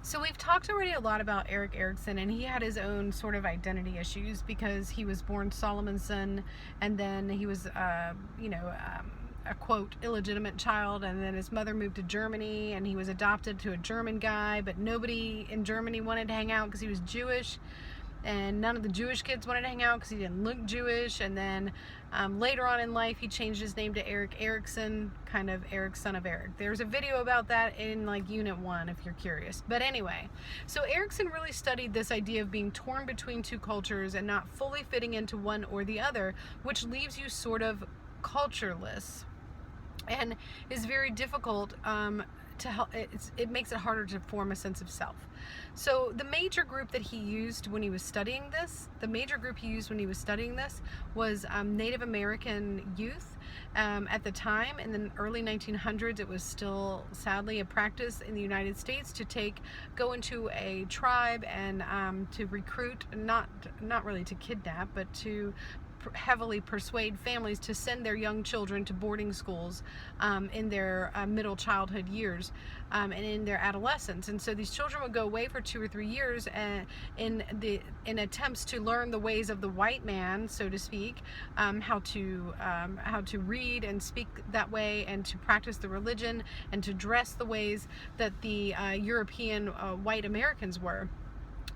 So we've talked already a lot about Erikson, and he had his own sort of identity issues because he was born Solomon's son, and then he was, a quote illegitimate child, and then his mother moved to Germany, and he was adopted to a German guy, but nobody in Germany wanted to hang out because he was Jewish. And none of the Jewish kids wanted to hang out because he didn't look Jewish. And then later on in life, he changed his name to Erikson, kind of Eric, son of Eric. There's a video about that in like Unit 1 if you're curious. But anyway, so Erikson really studied this idea of being torn between two cultures and not fully fitting into one or the other, which leaves you sort of cultureless and is very difficult to help. It makes it harder to form a sense of self. So the major group that he used when he was studying this, was Native American youth. At the time, in the early 1900s, it was still sadly a practice in the United States to go into a tribe and to recruit, not really to kidnap, but to heavily persuade families to send their young children to boarding schools in their middle childhood years and in their adolescence. And so these children would go away for 2 or 3 years in attempts to learn the ways of the white man, so to speak, how to read and speak that way, and to practice the religion, and to dress the ways that the European white Americans were.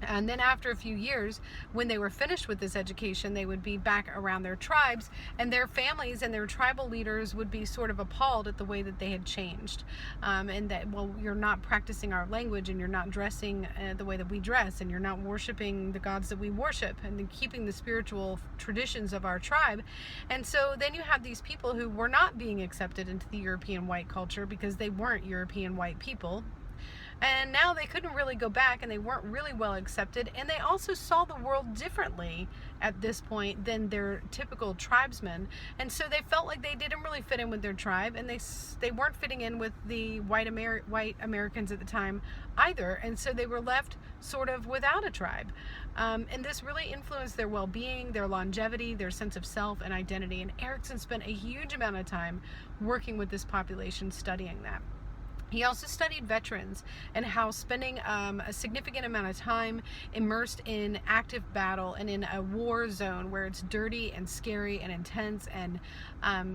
And then after a few years, when they were finished with this education, they would be back around their tribes, and their families and their tribal leaders would be sort of appalled at the way that they had changed. And that, well, you're not practicing our language, and you're not dressing the way that we dress, and you're not worshiping the gods that we worship, and then keeping the spiritual traditions of our tribe. And so then you have these people who were not being accepted into the European white culture because they weren't European white people. And now they couldn't really go back, and they weren't really well accepted, and they also saw the world differently at this point than their typical tribesmen. And so they felt like they didn't really fit in with their tribe, and they weren't fitting in with the white Americans at the time either. And so they were left sort of without a tribe. And this really influenced their well-being, their longevity, their sense of self and identity. And Erikson spent a huge amount of time working with this population, studying that. He also studied veterans and how spending a significant amount of time immersed in active battle and in a war zone where it's dirty and scary and intense, and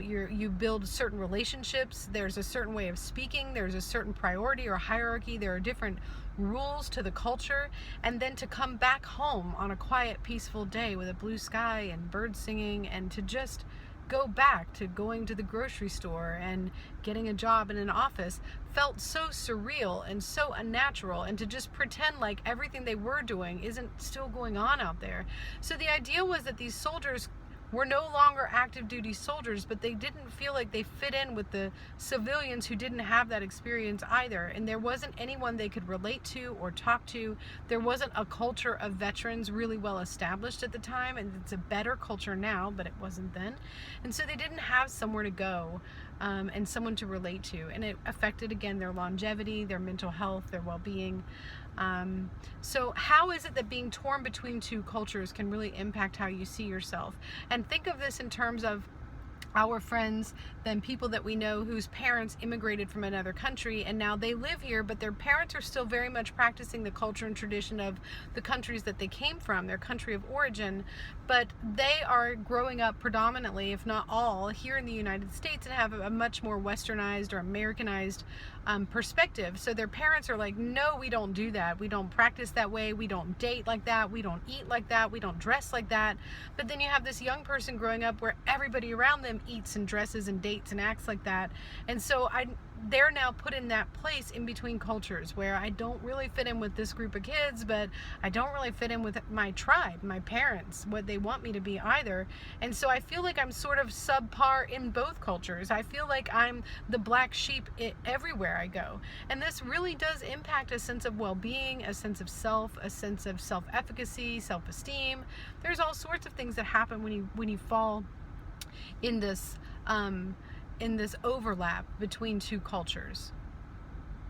you build certain relationships. There's a certain way of speaking. There's a certain priority or hierarchy. There are different rules to the culture. And then to come back home on a quiet, peaceful day with a blue sky and birds singing, and to just go back to going to the grocery store and getting a job in an office felt so surreal and so unnatural, and to just pretend like everything they were doing isn't still going on out there. So the idea was that these soldiers were no longer active duty soldiers, but they didn't feel like they fit in with the civilians who didn't have that experience either. And there wasn't anyone they could relate to or talk to. There wasn't a culture of veterans really well established at the time, and it's a better culture now, but it wasn't then. And so they didn't have somewhere to go and someone to relate to. And it affected, again, their longevity, their mental health, their well-being. So how is it that being torn between two cultures can really impact how you see yourself? And think of this in terms of our friends, then people that we know whose parents immigrated from another country, and now they live here, but their parents are still very much practicing the culture and tradition of the countries that they came from, their country of origin, but they are growing up predominantly, if not all, here in the United States, and have a much more westernized or Americanized perspective. So their parents are like, no, we don't do that. We don't practice that way. We don't date like that. We don't eat like that. We don't dress like that. But then you have this young person growing up where everybody around them eats and dresses and dates and acts like that. And so they're now put in that place in between cultures where I don't really fit in with this group of kids, but I don't really fit in with my tribe, my parents, what they want me to be either. And so I feel like I'm sort of subpar in both cultures. I feel like I'm the black sheep everywhere I go. And this really does impact a sense of well-being, a sense of self, a sense of self-efficacy, self-esteem. There's all sorts of things that happen when you fall in this overlap between two cultures.